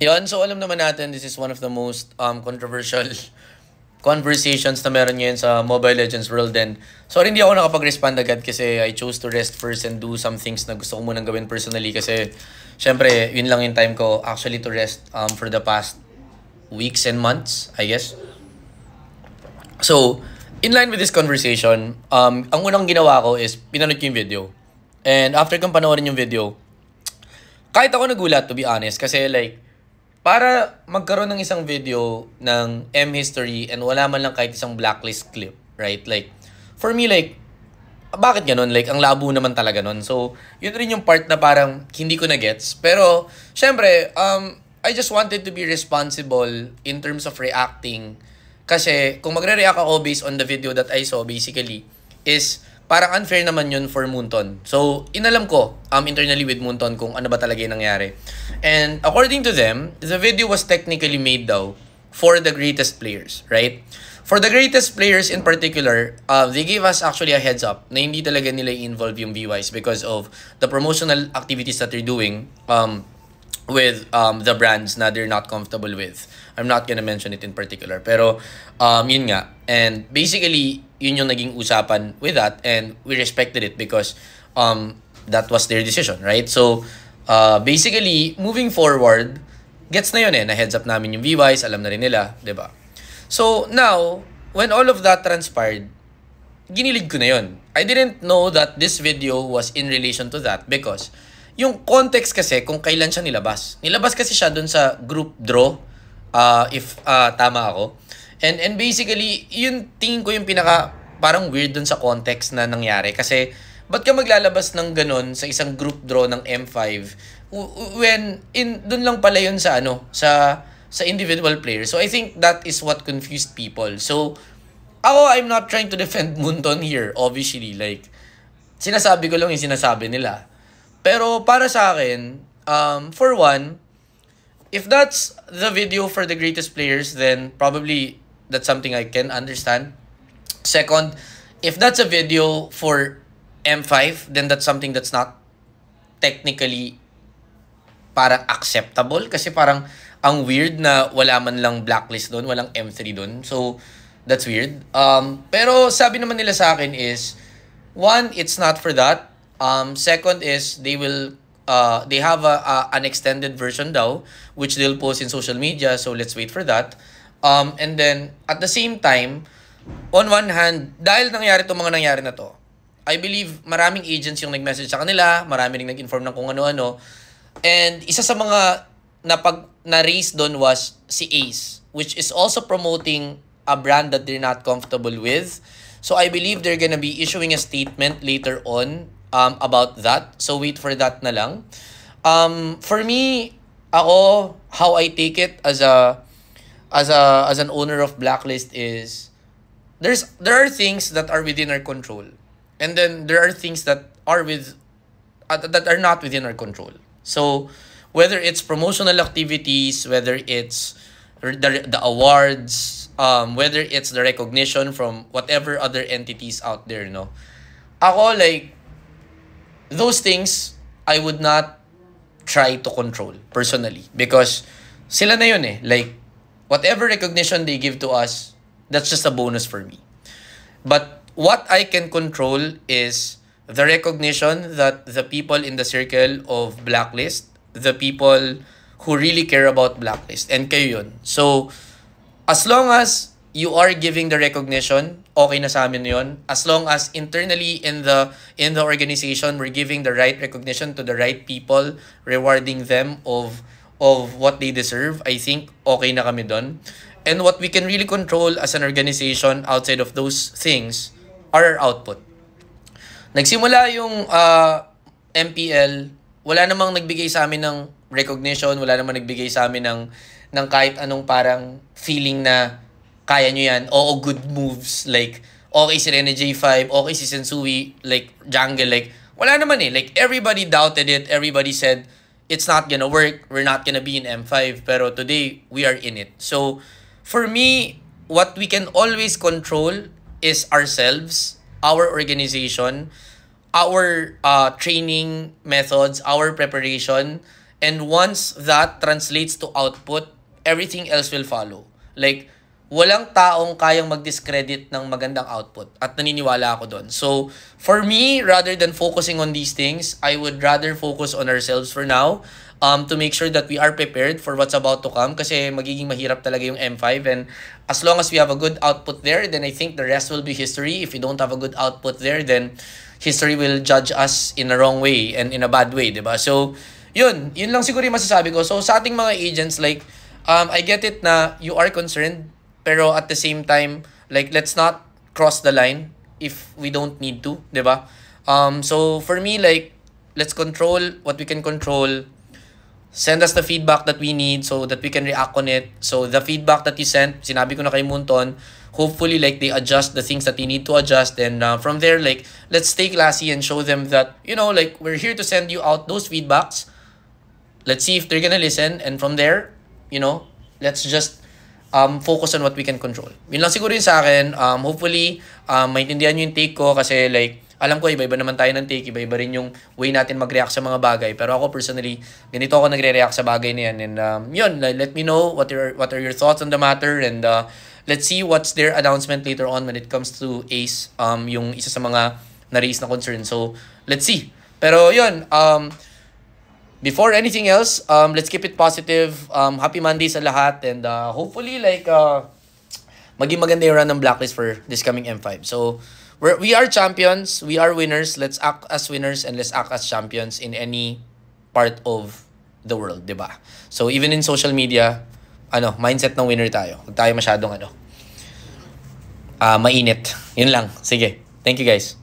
Yun, so alam naman natin, this is one of the most controversial conversations na meron ngayon sa Mobile Legends world. And sorry hindi ako nakapag-respond agad kasi I chose to rest first and do some things na gusto ko munang gawin personally kasi syempre yun lang yung time ko actually to rest for the past weeks and months, I guess. So, in line with this conversation, ang unang ginawa ko is pinanood ko yung video. And after kong panoorin yung video, kahit ako nagulat to be honest kasi like para magkaroon ng isang video ng M-History and wala man lang kahit isang blacklist clip, right? Like, for me, like, bakit ganun? Like, ang labo naman talaga nun. So, yun rin yung part na parang hindi ko na-gets. Pero, syempre, I just wanted to be responsible in terms of reacting. Kasi, kung magre-react ako based on the video that I saw, basically, is parang unfair naman yun for Moonton. So, inalam ko internally with Moonton kung ano ba talaga yung nangyari. And according to them, the video was technically made daw for the greatest players, right? For the greatest players in particular, they gave us actually a heads up na hindi talaga nila i-involve yung VYs because of the promotional activities that they're doing with the brands na they're not comfortable with. I'm not gonna mention it in particular. Pero, yun nga. And basically, yun yung naging usapan with that. And we respected it because that was their decision, right? So, basically, moving forward, gets na yun na heads up namin yung VYs, alam na rin nila, diba? So, now, when all of that transpired, ginilig ko na yun. I didn't know that this video was in relation to that because yung context kasi kung kailan siya nilabas. Nilabas kasi siya dun sa group draw, if tama ako. And basically, yun tingin ko yung pinaka parang weird dun sa context na nangyari. Kasi, ba't ka maglalabas ng ganun sa isang group draw ng M5 when dun lang pala yun sa sa individual players. So, I think that is what confused people. So, I'm not trying to defend Moonton here, obviously. Like, sinasabi ko lang yung sinasabi nila. Pero para sa akin, for one, if that's the video for the greatest players, then probably that's something I can understand. Second, if that's a video for M5, then that's something that's not technically parang acceptable kasi parang ang weird na wala man lang blacklist doon, walang M3 doon. So, that's weird. Pero sabi naman nila sa akin is, one, it's not for that. Second is they have an extended version daw which they'll post in social media, so let's wait for that. And then at the same time, on one hand, dahil nangyari itong mga nangyari na to, I believe maraming agents yung nag-message sa kanila, marami ring nag-inform ng kung ano-ano. And isa sa mga na-raise doon was si Ace, which is also promoting a brand that they're not comfortable with. So I believe they're gonna be issuing a statement later on about that. So wait for that na lang. For me, how I take it as an owner of Blacklist is there are things that are within our control, and then there are things that are that are not within our control. So whether it's promotional activities, whether it's the awards, whether it's the recognition from whatever other entities out there, no? Like, those things, I would not try to control personally because sila na yun Like, whatever recognition they give to us, that's just a bonus for me. But what I can control is the recognition that the people in the circle of Blacklist, the people who really care about Blacklist, and kayo yun. So, as long as you are giving the recognition, okay na sa amin yun. As long as internally in the organization, we're giving the right recognition to the right people, rewarding them of what they deserve, I think okay na kami dun. And what we can really control as an organization outside of those things are our output. Nagsimula yung MPL, wala namang nagbigay sa amin ng recognition, wala namang nagbigay sa amin ng kahit anong parang feeling na kaya nyo yan, good moves, like, okay si Rene J5, okay si Sensui, like, jungle, like, wala naman like, everybody doubted it, everybody said, it's not gonna work, we're not gonna be in M5, pero today, we are in it. So, for me, what we can always control is ourselves, our organization, our training methods, our preparation, And once that translates to output, everything else will follow. Like, walang taong kayang mag-discredit ng magandang output. At naniniwala ako doon. So, for me, rather than focusing on these things, I would rather focus on ourselves for now, to make sure that we are prepared for what's about to come. Kasi magiging mahirap talaga yung M5. And as long as we have a good output there, then I think the rest will be history. If we don't have a good output there, then history will judge us in a wrong way and in a bad way, diba? So, yun lang siguro yung masasabi ko. So, sa ating mga agents, like, I get it na you are concerned, pero at the same time, like, let's not cross the line if we don't need to, diba? So, for me, like, let's control what we can control. Send us the feedback that we need so that we can react on it. So, the feedback that you sent, sinabi ko na kay Munton, hopefully, like, they adjust the things that they need to adjust. And from there, like, let's stay classy and show them that, you know, like, we're here to send you out those feedbacks. Let's see if they're gonna listen. And from there, you know, let's just focus on what we can control. Yun lang siguro yun sa akin. Hopefully, maintindihan nyo yung take ko kasi, like, alam ko, iba-iba naman tayo ng take, iba-iba rin yung way natin mag-react sa mga bagay. Pero ako personally, ganito ako nagre-react sa bagay na yan. And yun, let me know what are your thoughts on the matter. And let's see what's their announcement later on when it comes to Ace, yung isa sa mga na-raise na concern. So, let's see. Pero yun, before anything else, let's keep it positive. Happy Monday sa lahat. And hopefully, like, maging maganda yung run ng Blacklist for this coming M5. So, we are champions, we are winners. Let's act as winners and let's act as champions in any part of the world, diba? So even in social media, mindset ng winner tayo. Huwag tayo masyadong mainit. Yun lang. Sige. Thank you guys.